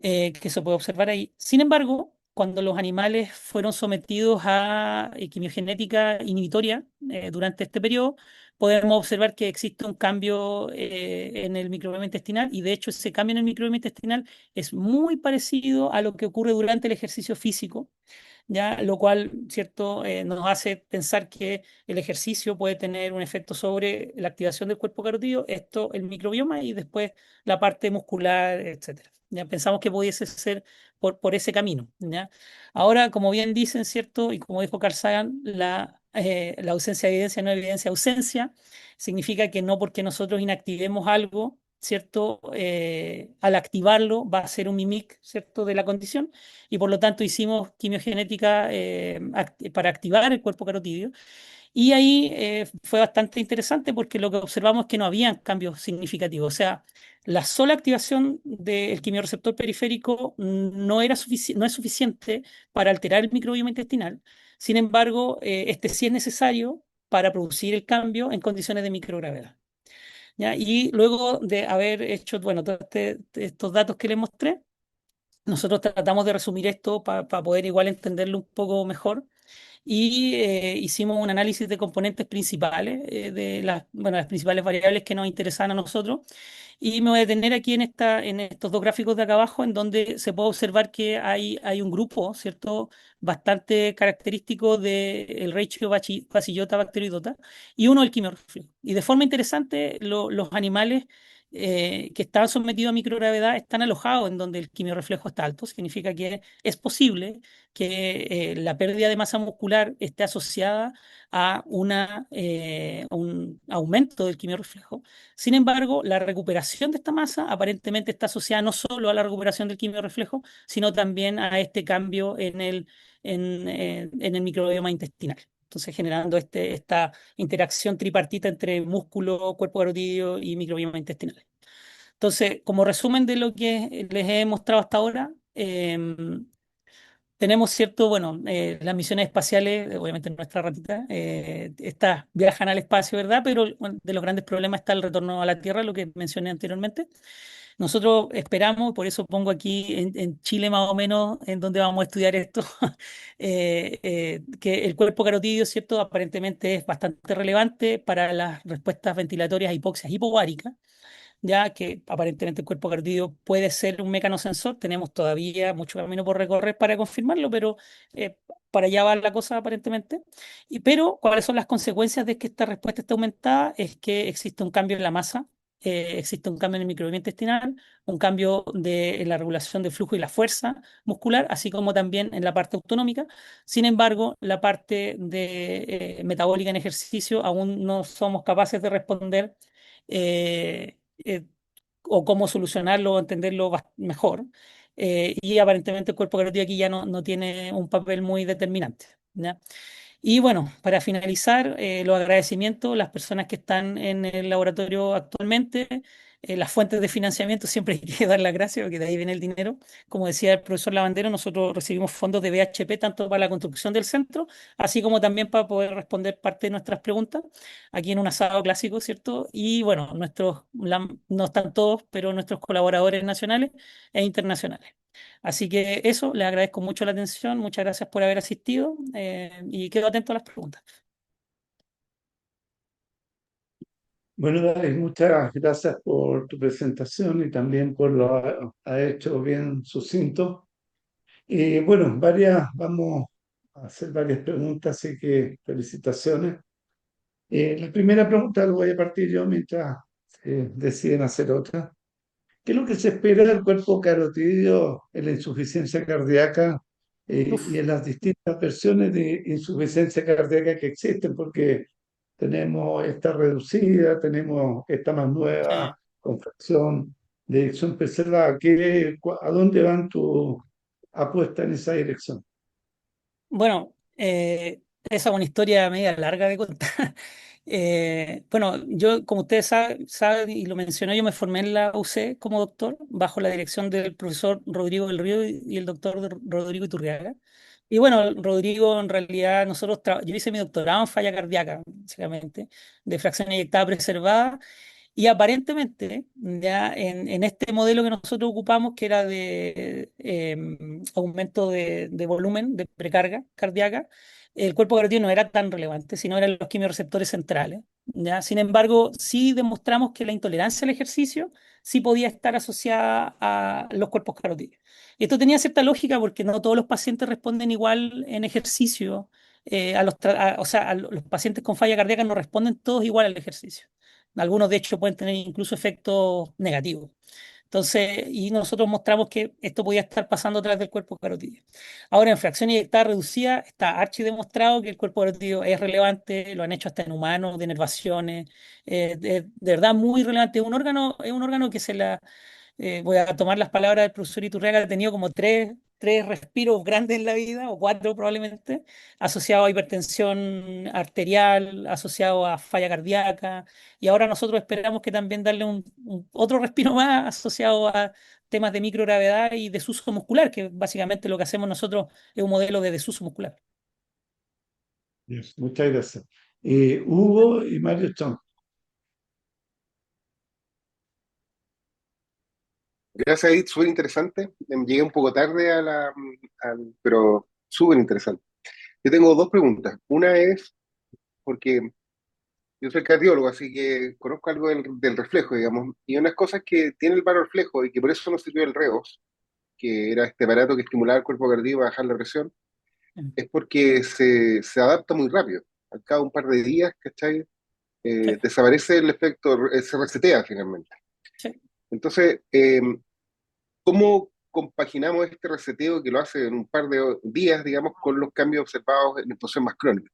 que se puede observar ahí. Sin embargo, cuando los animales fueron sometidos a quimiogenética inhibitoria durante este periodo, podemos observar que existe un cambio en el microbioma intestinal, y de hecho ese cambio en el microbioma intestinal es muy parecido a lo que ocurre durante el ejercicio físico, ¿ya? Lo cual, ¿cierto? Nos hace pensar que el ejercicio puede tener un efecto sobre la activación del cuerpo carotídeo, esto, el microbioma, y después la parte muscular, etcétera. Ya pensamos que pudiese ser por ese camino, ¿ya? Ahora, como bien dicen, ¿cierto? Y como dijo Carl Sagan, la ausencia de evidencia no es evidencia de ausencia, significa que no porque nosotros inactivemos algo, ¿cierto? Al activarlo va a ser un mimic, ¿cierto?, de la condición, y por lo tanto hicimos quimiogenética para activar el cuerpo carotídeo. Y ahí fue bastante interesante porque lo que observamos es que no había cambios significativos. O sea, la sola activación del quimiorreceptor periférico no no es suficiente para alterar el microbioma intestinal. Sin embargo, este sí es necesario para producir el cambio en condiciones de microgravedad. ¿Ya? Y luego de haber hecho, bueno, todos estos datos que les mostré, nosotros tratamos de resumir esto para poder igual entenderlo un poco mejor, y hicimos un análisis de componentes principales, de bueno, las principales variables que nos interesan a nosotros. Y me voy a detener aquí en estos dos gráficos de acá abajo, en donde se puede observar que hay un grupo, ¿cierto?, bastante característico del ratio Bacillota bacteroidota, y uno el quimiorreflejo. Y de forma interesante, los animales que están sometidos a microgravedad están alojados en donde el quimiorreflejo está alto. Significa que es posible que la pérdida de masa muscular esté asociada a un aumento del quimiorreflejo. Sin embargo, la recuperación de esta masa aparentemente está asociada no solo a la recuperación del quimiorreflejo, sino también a este cambio en el microbioma intestinal. Entonces, generando esta interacción tripartita entre músculo, cuerpo carotídeo y microbioma intestinal. Entonces, como resumen de lo que les he mostrado hasta ahora, tenemos cierto, bueno, las misiones espaciales, obviamente nuestra ratita, estas viajan al espacio, ¿verdad? Pero bueno, de los grandes problemas está el retorno a la Tierra, lo que mencioné anteriormente. Nosotros esperamos, por eso pongo aquí en Chile más o menos, en donde vamos a estudiar esto, que el cuerpo carotídeo, ¿cierto?, aparentemente es bastante relevante para las respuestas ventilatorias a hipoxias hipováricas, ya que aparentemente el cuerpo carotídeo puede ser un mecanosensor. Tenemos todavía mucho camino por recorrer para confirmarlo, pero para allá va la cosa aparentemente. Pero, ¿cuáles son las consecuencias de que esta respuesta esté aumentada? Es que existe un cambio en la masa, existe un cambio en el microbioma intestinal, un cambio en la regulación del flujo y la fuerza muscular, así como también en la parte autonómica. Sin embargo, la parte metabólica en ejercicio aún no somos capaces de responder eh, o cómo solucionarlo o entenderlo mejor. Y aparentemente el cuerpo carotídeo aquí ya no tiene un papel muy determinante, ¿ya? Y bueno, para finalizar, los agradecimientos a las personas que están en el laboratorio actualmente, las fuentes de financiamiento, siempre hay que dar las gracias porque de ahí viene el dinero. Como decía el profesor Lavandero, nosotros recibimos fondos de BHP tanto para la construcción del centro, así como también para poder responder parte de nuestras preguntas aquí en un asado clásico, ¿cierto? Y bueno, no están todos, pero nuestros colaboradores nacionales e internacionales. Así que eso, les agradezco mucho la atención, muchas gracias por haber asistido y quedo atento a las preguntas. Bueno, David, muchas gracias por tu presentación y también por lo ha hecho bien sucinto. Y bueno, vamos a hacer varias preguntas, así que felicitaciones. La primera pregunta la voy a partir yo mientras deciden hacer otra. ¿Qué es lo que se espera del cuerpo carotídeo en la insuficiencia cardíaca y Uf, en las distintas versiones de insuficiencia cardíaca que existen? Porque tenemos esta reducida, tenemos esta más nueva sí. con fracción de eyección preservada. ¿A dónde van tu apuesta en esa dirección? Bueno, esa es una historia media larga de contar. Bueno, yo, como ustedes saben, y lo mencioné, yo me formé en la UC como doctor, bajo la dirección del profesor Rodrigo del Río y el doctor Rodrigo Iturriaga. Y bueno, Rodrigo, en realidad, yo hice mi doctorado en falla cardíaca, básicamente, de fracción eyectada preservada, y aparentemente, ya en este modelo que nosotros ocupamos, que era de aumento de volumen, de precarga cardíaca, el cuerpo carotídeo no era tan relevante, sino eran los quimiorreceptores centrales. ¿Ya? Sin embargo, sí demostramos que la intolerancia al ejercicio sí podía estar asociada a los cuerpos carotídeos. Y esto tenía cierta lógica porque no todos los pacientes responden igual en ejercicio. O sea, los pacientes con falla cardíaca no responden todos igual al ejercicio. Algunos, de hecho, pueden tener incluso efectos negativos. Entonces, y nosotros mostramos que esto podía estar pasando a través del cuerpo carotídeo. Ahora, en fracción eyectada reducida, está archidemostrado que el cuerpo carotídeo es relevante, lo han hecho hasta en humanos, de nervaciones, de verdad muy relevante. Es un órgano que voy a tomar las palabras del profesor Iturriaga, ha tenido como tres respiros grandes en la vida, o cuatro probablemente, asociados a hipertensión arterial, asociados a falla cardíaca, y ahora nosotros esperamos que también darle otro respiro más asociado a temas de microgravedad y desuso muscular, que básicamente lo que hacemos nosotros es un modelo de desuso muscular. Yes, muchas gracias. Hugo y Mario Chong. Gracias, Edith, súper interesante. Llegué un poco tarde pero súper interesante. Yo tengo dos preguntas. Una es, porque yo soy cardiólogo, así que conozco algo del reflejo, digamos, y unas cosas que tiene el reflejo y que por eso nos sirvió el REOS, que era este aparato que estimulaba el cuerpo cardíaco a bajar la presión, es porque se adapta muy rápido. Al cabo de un par de días, ¿cachai? Sí, Desaparece el efecto, se resetea finalmente. sí. Entonces, ¿cómo compaginamos este reseteo que lo hace en un par de días, digamos, con los cambios observados en exposición más crónica?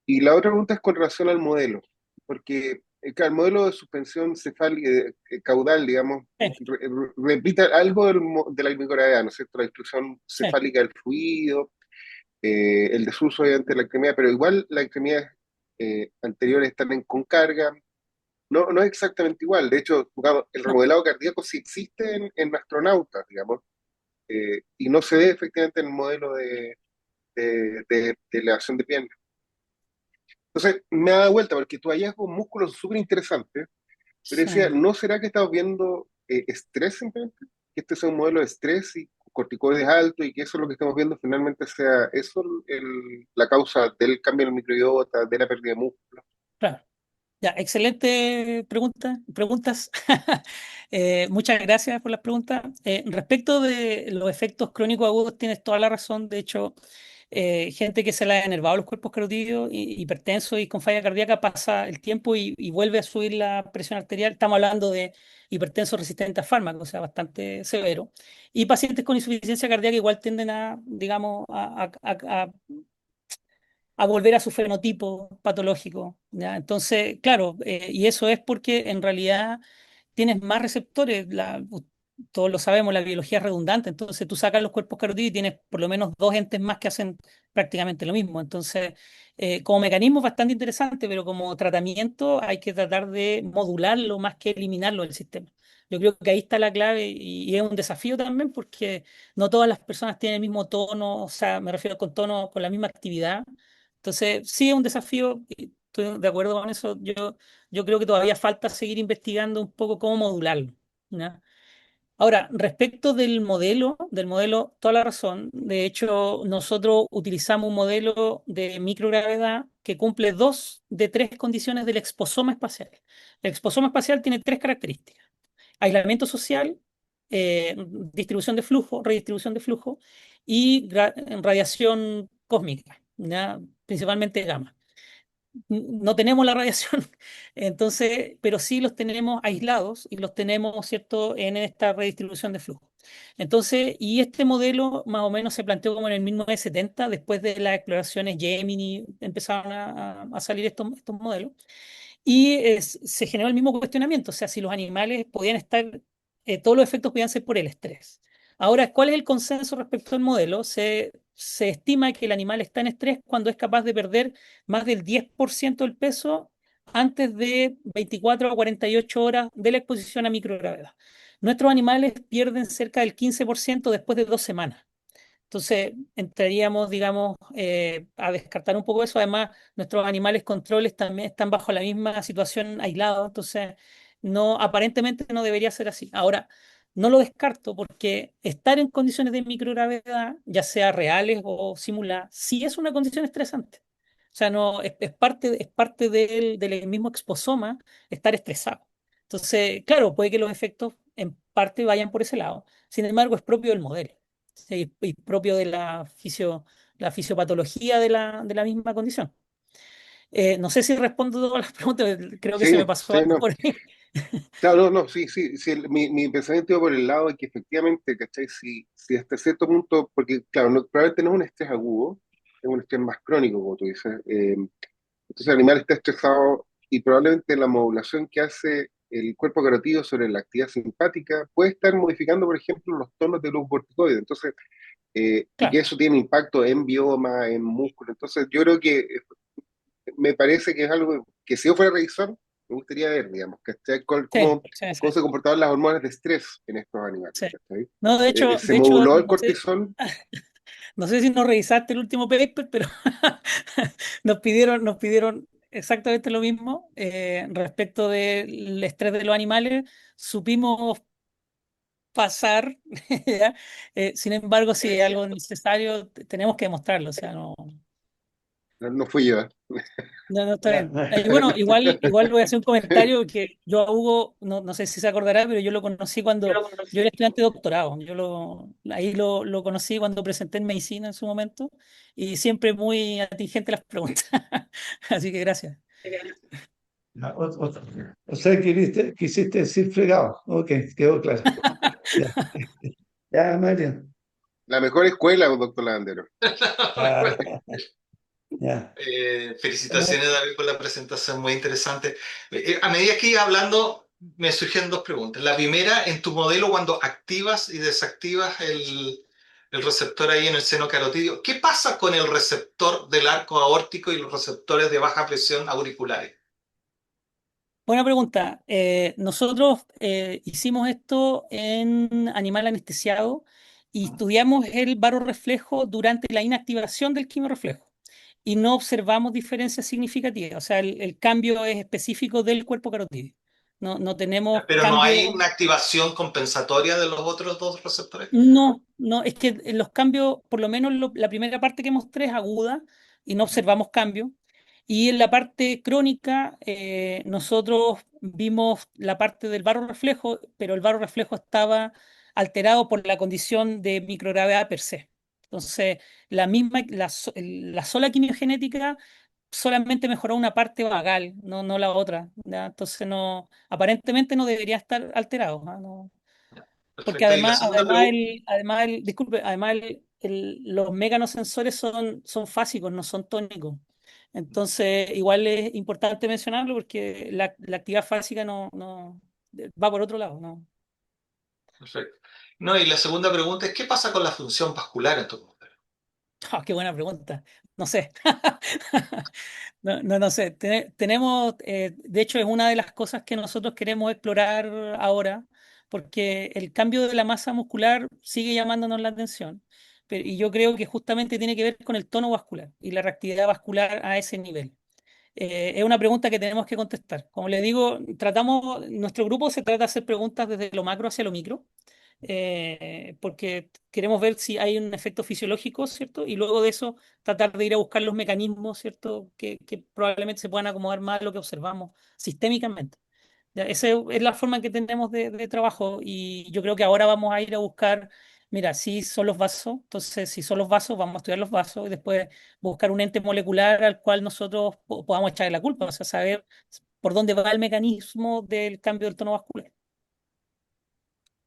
Y la otra pregunta es con relación al modelo, porque claro, el modelo de suspensión cefálica, caudal, digamos, Sí, repite algo de la microgravedad, ¿no es cierto? La distribución sí. cefálica del fluido, el desuso obviamente de la extremidad, pero igual las extremidades anteriores están con carga. No, no es exactamente igual. De hecho, digamos, el No. remodelado cardíaco sí existe en astronautas, digamos, y no se ve efectivamente en el modelo de elevación de piernas. Entonces, me da vuelta porque tu hallazgo músculos súper interesante, pero decía, Sí. ¿no será que estamos viendo estrés simplemente? Que este sea un modelo de estrés y corticoides altos y que eso es lo que estamos viendo finalmente sea eso la causa del cambio en el microbiota, de la pérdida de músculo. Claro. Ya, excelente preguntas. Muchas gracias por las preguntas. Respecto de los efectos crónicos agudos, tienes toda la razón. De hecho, gente que se le ha enervado los cuerpos carotídeos, hipertenso y con falla cardíaca, pasa el tiempo y vuelve a subir la presión arterial. Estamos hablando de hipertenso resistente a fármacos, o sea, bastante severo. Y pacientes con insuficiencia cardíaca igual tienden a, digamos, a volver a su fenotipo patológico, ¿ya? Entonces, claro, y eso es porque en realidad tienes más receptores, todos lo sabemos, la biología es redundante, entonces tú sacas los cuerpos carotídeos y tienes por lo menos dos entes más que hacen prácticamente lo mismo. Entonces, como mecanismo es bastante interesante, pero como tratamiento hay que tratar de modularlo más que eliminarlo del sistema. Yo creo que ahí está la clave y es un desafío también porque no todas las personas tienen el mismo tono, o sea, me refiero con tono, con la misma actividad. Entonces, sí es un desafío, y estoy de acuerdo con eso. Yo creo que todavía falta seguir investigando un poco cómo modularlo, ¿ya? Ahora, respecto del modelo, toda la razón. De hecho, nosotros utilizamos un modelo de microgravedad que cumple dos de tres condiciones del exposoma espacial. El exposoma espacial tiene tres características: aislamiento social, distribución de flujo, redistribución de flujo y radiación cósmica, ¿ya? Principalmente gamma. no tenemos la radiación, entonces, pero sí los tenemos aislados y los tenemos, ¿cierto?, en esta redistribución de flujo. Entonces, y este modelo más o menos se planteó como en el 1970, después de las exploraciones Gemini, empezaron a salir estos modelos, y se generó el mismo cuestionamiento, o sea, si los animales podían estar, todos los efectos podían ser por el estrés. Ahora, ¿cuál es el consenso respecto al modelo? Se estima que el animal está en estrés cuando es capaz de perder más del 10% del peso antes de 24 a 48 horas de la exposición a microgravedad. Nuestros animales pierden cerca del 15% después de 2 semanas. Entonces, entraríamos, digamos, a descartar un poco eso. Además, nuestros animales controles también están bajo la misma situación aislados. Entonces, no, aparentemente no debería ser así. Ahora, no lo descarto porque estar en condiciones de microgravedad, ya sea reales o simuladas, sí es una condición estresante. O sea, no, es parte del mismo exposoma estar estresado. Entonces, claro, puede que los efectos en parte vayan por ese lado. Sin embargo, es propio del modelo. Sí, y propio de la fisiopatología de la misma condición. No sé si respondo todas las preguntas, creo que se me Sí, pasó sí, algo no. por ahí. Claro, no, no, sí, sí, sí, mi pensamiento iba por el lado de que efectivamente, ¿cachai? Si hasta cierto punto, porque claro, probablemente no es un estrés agudo, es un estrés más crónico, como tú dices. Entonces el animal está estresado y probablemente la modulación que hace el cuerpo carotido sobre la actividad simpática puede estar modificando, por ejemplo, los tonos de luz corticoide. Entonces, y que Claro, eso tiene impacto en bioma, en músculo. Entonces, yo creo que me parece que es algo que si yo fuera revisor, me gustaría ver, digamos, ¿cachai? sí, Cómo, sí, cómo sí, se comportaban las hormonas de estrés en estos animales, sí. ¿cachai? No, de hecho, Se moduló el cortisol. no sé si nos revisaste el último paper, pero nos pidieron exactamente lo mismo respecto del estrés de los animales. Supimos pasar, ¿ya? Sin embargo, si es algo necesario, tenemos que demostrarlo, o sea, no. No, no fui yo. No, no, está Ya. bien. Y bueno, igual voy a hacer un comentario que yo a Hugo, no sé si se acordará, pero yo lo conocí cuando yo era estudiante de doctorado. Ahí lo conocí cuando presenté en medicina en su momento y siempre muy atingente las preguntas. Así que gracias. Ya, o sea, quisiste decir fregado. Ok, quedó claro. Ya, ya, Mario. La mejor escuela, doctor Landero. Ah, ya. Felicitaciones, David, por la presentación, muy interesante. A medida que iba hablando, me surgieron dos preguntas. La primera, en tu modelo, cuando activas y desactivas el receptor ahí en el seno carotidio, ¿qué pasa con el receptor del arco aórtico y los receptores de baja presión auriculares? Buena pregunta. Nosotros hicimos esto en animal anestesiado y estudiamos el barorreflejo durante la inactivación del quimio-reflejo y no observamos diferencias significativas. O sea, el cambio es específico del cuerpo carotídeo. No tenemos Pero no hay cambio. una activación compensatoria de los otros dos receptores. No, no, es que en los cambios, por lo menos la primera parte que mostré es aguda y no observamos cambio. Y en la parte crónica, nosotros vimos la parte del barro reflejo, pero el barro reflejo estaba alterado por la condición de microgravedad per se. Entonces, la sola quimiogenética solamente mejoró una parte vagal, no la otra, ¿ya? Entonces, no, aparentemente no debería estar alterado, ¿ah? No, porque Perfecto. Y la además, segunda pregunta. disculpe, además los mecanosensores son fásicos, no son tónicos. Entonces, igual es importante mencionarlo porque la actividad fásica no va por otro lado, ¿no? Perfecto. No, y la segunda pregunta es, ¿qué pasa con la función vascular en tu modelo? Ah, qué buena pregunta. No sé. No sé. Tenemos, de hecho, es una de las cosas que nosotros queremos explorar ahora, porque el cambio de la masa muscular sigue llamándonos la atención. Y yo creo que justamente tiene que ver con el tono vascular y la reactividad vascular a ese nivel. Es una pregunta que tenemos que contestar. Como les digo, nuestro grupo se trata de hacer preguntas desde lo macro hacia lo micro, porque queremos ver si hay un efecto fisiológico, ¿cierto? Y luego de eso tratar de ir a buscar los mecanismos, ¿cierto? Que probablemente se puedan acomodar más a lo que observamos sistémicamente. Ya, esa es la forma que tenemos de trabajo y yo creo que ahora vamos a ir a buscar Mira, si son los vasos, entonces si son los vasos, vamos a estudiar los vasos y después buscar un ente molecular al cual nosotros podamos echarle la culpa, o sea, saber por dónde va el mecanismo del cambio del tono vascular.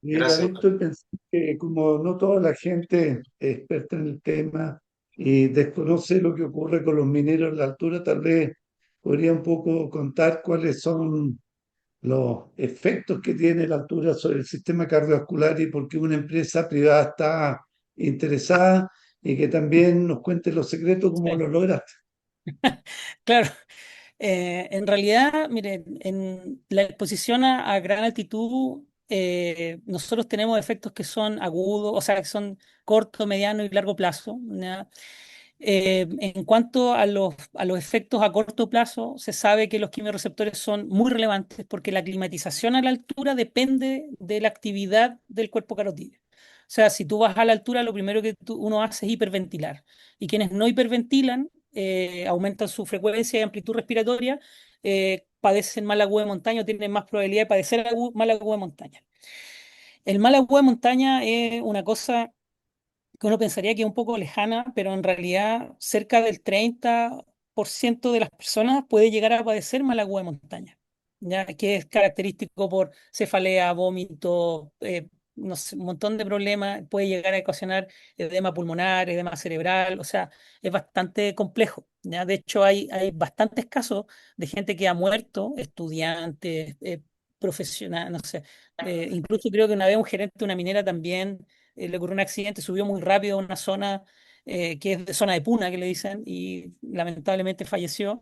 Y Gracias, David, doctor. estoy pensando que como no toda la gente es experta en el tema y desconoce lo que ocurre con los mineros en la altura, tal vez podría un poco contar cuáles son los efectos que tiene la altura sobre el sistema cardiovascular y por qué una empresa privada está interesada y que también nos cuente los secretos, cómo Sí. lo lograste. Claro, en realidad, miren, en la exposición a gran altitud, nosotros tenemos efectos que son agudos, o sea, que son corto, mediano y largo plazo, ¿ya? En cuanto a los efectos a corto plazo, se sabe que los quimiorreceptores son muy relevantes porque la climatización a la altura depende de la actividad del cuerpo carotídeo. O sea, si tú vas a la altura, lo primero que uno hace es hiperventilar. Y quienes no hiperventilan, aumentan su frecuencia y amplitud respiratoria, padecen mal agüe de montaña o tienen más probabilidad de padecer mal agüe de montaña. El mal agüe de montaña es una cosa que uno pensaría que es un poco lejana, pero en realidad cerca del 30% de las personas puede llegar a padecer mal agüe de montaña, ¿ya? Que es característico por cefalea, vómito, no sé, un montón de problemas, puede llegar a ocasionar edema pulmonar, edema cerebral, o sea, es bastante complejo, ¿ya? De hecho, hay bastantes casos de gente que ha muerto, estudiantes, profesionales, no sé, incluso creo que una vez un gerente de una minera también le ocurrió un accidente, subió muy rápido a una zona que es de zona de puna, que le dicen, y lamentablemente falleció.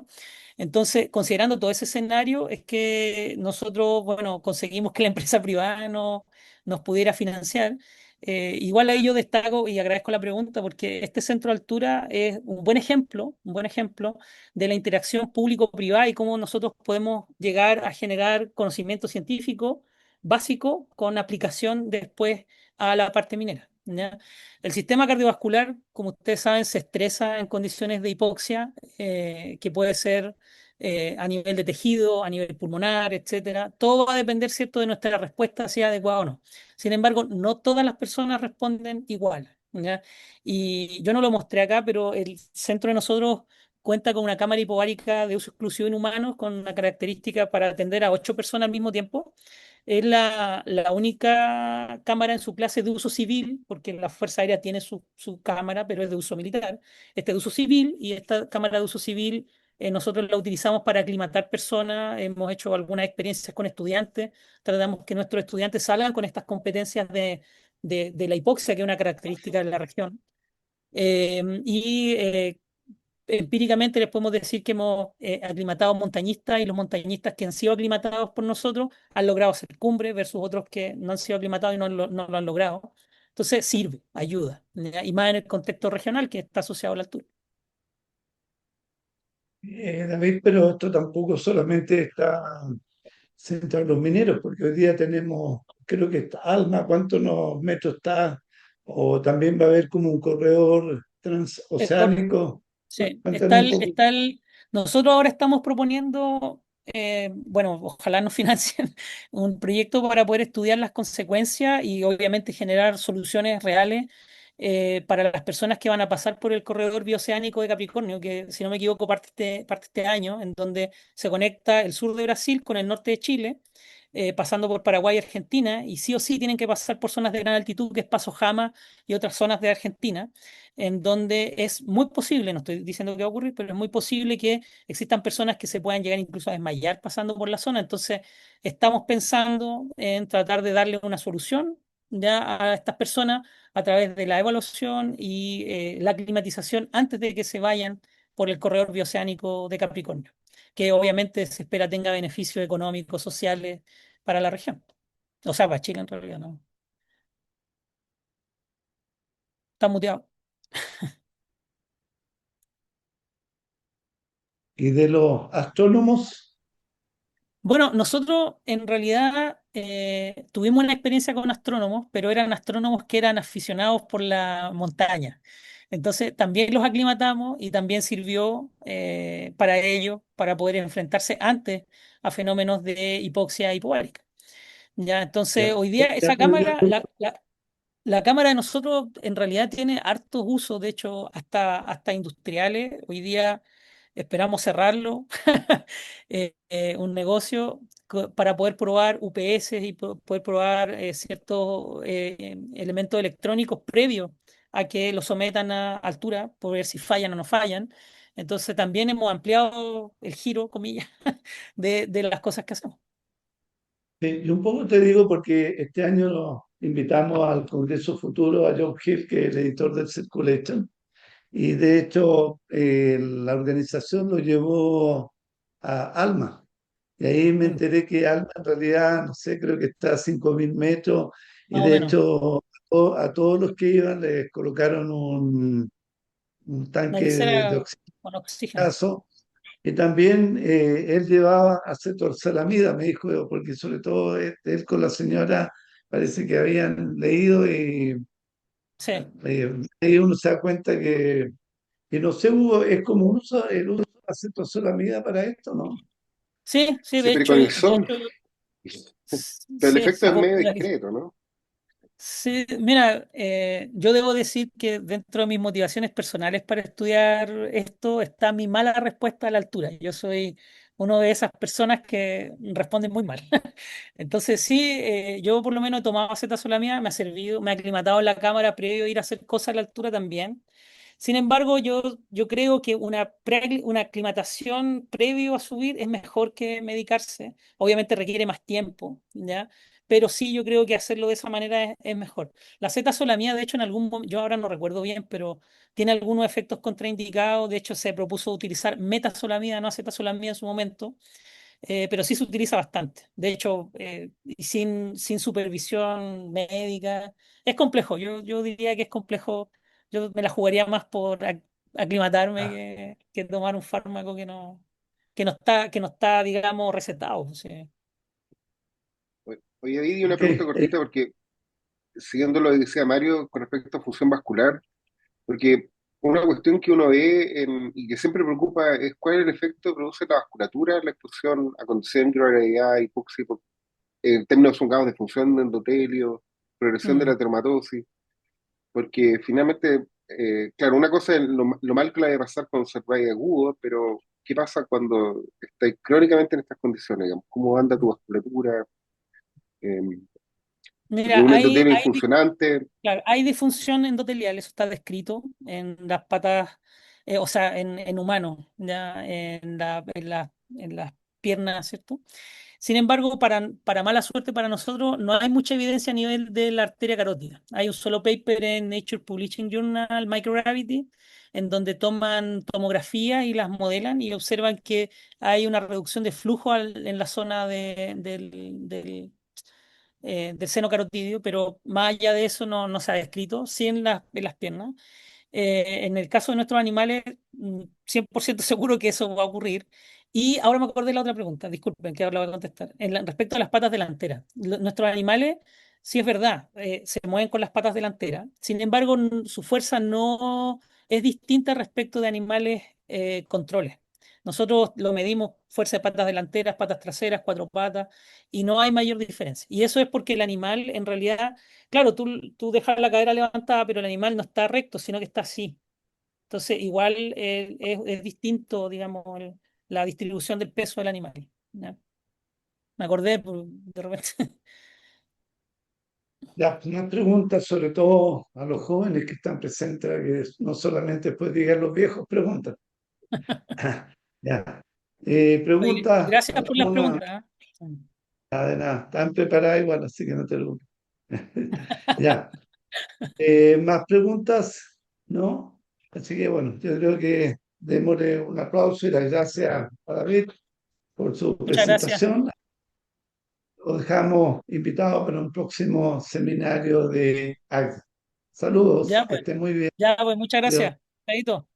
Entonces, considerando todo ese escenario, es que nosotros, bueno, conseguimos que la empresa privada nos pudiera financiar. Igual ahí yo destaco y agradezco la pregunta porque este centro de altura es un buen ejemplo de la interacción público-privada y cómo nosotros podemos llegar a generar conocimiento científico básico con aplicación después a la parte minera, ¿ya? El sistema cardiovascular, como ustedes saben, se estresa en condiciones de hipoxia, que puede ser a nivel de tejido, a nivel pulmonar, etcétera. Todo va a depender, ¿cierto?, de nuestra respuesta si es adecuada o no. Sin embargo, no todas las personas responden igual, ¿ya? Y yo no lo mostré acá, pero el centro de nosotros cuenta con una cámara hipovárica de uso exclusivo en humanos con una característica para atender a 8 personas al mismo tiempo. Es la única cámara en su clase de uso civil, porque la Fuerza Aérea tiene su cámara, pero es de uso militar. Este es de uso civil y esta cámara de uso civil nosotros la utilizamos para aclimatar personas. Hemos hecho algunas experiencias con estudiantes. Tratamos que nuestros estudiantes salgan con estas competencias de la hipoxia, que es una característica de la región. Y empíricamente les podemos decir que hemos aclimatado montañistas y los montañistas que han sido aclimatados por nosotros han logrado hacer cumbre versus otros que no han sido aclimatados y no lo han logrado. Entonces sirve, ayuda, ¿ya? Y más en el contexto regional que está asociado a la altura. David, pero esto tampoco solamente está centrado en los mineros, porque hoy día tenemos, creo que está Alma, ¿cuántos metros está? O también va a haber como un corredor Es cor- transoceánico. sí, Cuéntanos un poco. nosotros ahora estamos proponiendo, bueno, ojalá nos financien un proyecto para poder estudiar las consecuencias y obviamente generar soluciones reales para las personas que van a pasar por el corredor bioceánico de Capricornio, que si no me equivoco parte este año, en donde se conecta el sur de Brasil con el norte de Chile, pasando por Paraguay y Argentina, y sí o sí tienen que pasar por zonas de gran altitud, que es Paso Jama y otras zonas de Argentina, en donde es muy posible, no estoy diciendo que va a ocurrir, pero es muy posible que existan personas que se puedan llegar incluso a desmayar pasando por la zona. Entonces, estamos pensando en tratar de darle una solución ya a estas personas a través de la evaluación y la climatización antes de que se vayan por el corredor bioceánico de Capricornio, que obviamente se espera tenga beneficios económicos, sociales para la región. O sea, para Chile en realidad, ¿no? Está muteado. Y de los astrónomos, Bueno, nosotros en realidad tuvimos una experiencia con astrónomos, pero eran astrónomos que eran aficionados por la montaña. Entonces también los aclimatamos y también sirvió para ellos, para poder enfrentarse antes a fenómenos de hipoxia hipovárica. Ya, entonces ya, hoy día ya, esa cámara, La cámara de nosotros en realidad tiene hartos usos, de hecho, hasta industriales. Hoy día esperamos cerrarlo, un negocio para poder probar UPS y poder probar ciertos elementos electrónicos previos a que los sometan a altura, por ver si fallan o no fallan. Entonces también hemos ampliado el giro, comillas, de las cosas que hacemos. Sí, y un poco te digo porque este año lo invitamos al Congreso Futuro a John Hill, que es el editor del Circulation, y de hecho la organización lo llevó a Alma. Y ahí me Mm, enteré que Alma en realidad, no sé, creo que está a 5.000 metros, y más o de menos, hecho a todos los que iban les colocaron un una tanque de visera con oxígeno. oxígeno. Y también él llevaba acetosalamida, me dijo, porque sobre todo él con la señora parece que habían leído y Sí. ahí uno se da cuenta que no sé, Hugo, es como el uso de acetosalamida para esto, ¿no? Sí, sí, Se de preconizó, hecho, pero el sí, efecto se es medio popularizó. discreto, ¿no? Sí, mira, yo debo decir que dentro de mis motivaciones personales para estudiar esto está mi mala respuesta a la altura. Yo soy una de esas personas que responden muy mal. Entonces sí, yo por lo menos he tomado acetazolamida, me ha servido, me ha aclimatado en la cámara previo a ir a hacer cosas a la altura también. Sin embargo, yo creo que una aclimatación previo a subir es mejor que medicarse. Obviamente requiere más tiempo, ¿ya? Pero sí, yo creo que hacerlo de esa manera es mejor. La acetazolamida, de hecho, en algún momento, yo ahora no recuerdo bien, pero tiene algunos efectos contraindicados. De hecho, se propuso utilizar metazolamida, no acetazolamida en su momento, pero sí se utiliza bastante. De hecho, y sin supervisión médica, es complejo. Yo diría que es complejo. Yo me la jugaría más por aclimatarme Ah, que tomar un fármaco que no está, digamos, recetado. Sí. Oye, David, una ok, pregunta cortita porque siguiendo lo que decía Mario con respecto a función vascular, porque una cuestión que uno ve y que siempre preocupa es cuál es el efecto que produce la vasculatura, la exposición a condición de microgravedad, hipoxia, en términos fungados de función de endotelio, progresión de Mm. la dermatosis, porque finalmente, claro, una cosa es lo mal que la debe pasar cuando se trae agudo, pero ¿qué pasa cuando estás crónicamente en estas condiciones? Digamos? ¿Cómo anda tu vasculatura? Eh, porque Mira, un endotelio infuncionante. claro, hay disfunción endotelial, eso está descrito en las patas, o sea, en humanos, ya en las piernas, ¿cierto? Sin embargo, para mala suerte para nosotros, no hay mucha evidencia a nivel de la arteria carótida. Hay un solo paper en Nature Publishing Journal Microgravity, en donde toman tomografía y las modelan y observan que hay una reducción de flujo en la zona del seno carotidio, pero más allá de eso no se ha descrito, sí en las piernas. En el caso de nuestros animales, 100% seguro que eso va a ocurrir. Y ahora me acordé de la otra pregunta, disculpen que ahora la voy a contestar. Respecto a las patas delanteras, nuestros animales, sí es verdad, se mueven con las patas delanteras. Sin embargo, su fuerza no es distinta respecto de animales controles. Nosotros lo medimos fuerza de patas delanteras, patas traseras, cuatro patas, y no hay mayor diferencia. Y eso es porque el animal, en realidad, claro, tú dejas la cadera levantada, pero el animal no está recto, sino que está así. Entonces, igual es distinto, digamos, la distribución del peso del animal. ¿Ya? Me acordé de repente. ya, una pregunta sobre todo a los jóvenes que están presentes, que no solamente después digan los viejos, preguntan. Ya. Oye, Pregunta, gracias por las preguntas. ¿Eh? nada de nada, están preparadas igual, así que no te preocupes. Ya. Más preguntas, ¿no? Así que bueno, yo creo que démosle un aplauso y las gracias a David por su Muchas gracias. presentación. Lo dejamos invitado para un próximo seminario de ACT. Saludos, Ya que pues, estén muy bien. ya pues, muchas Dios. gracias. Chaito.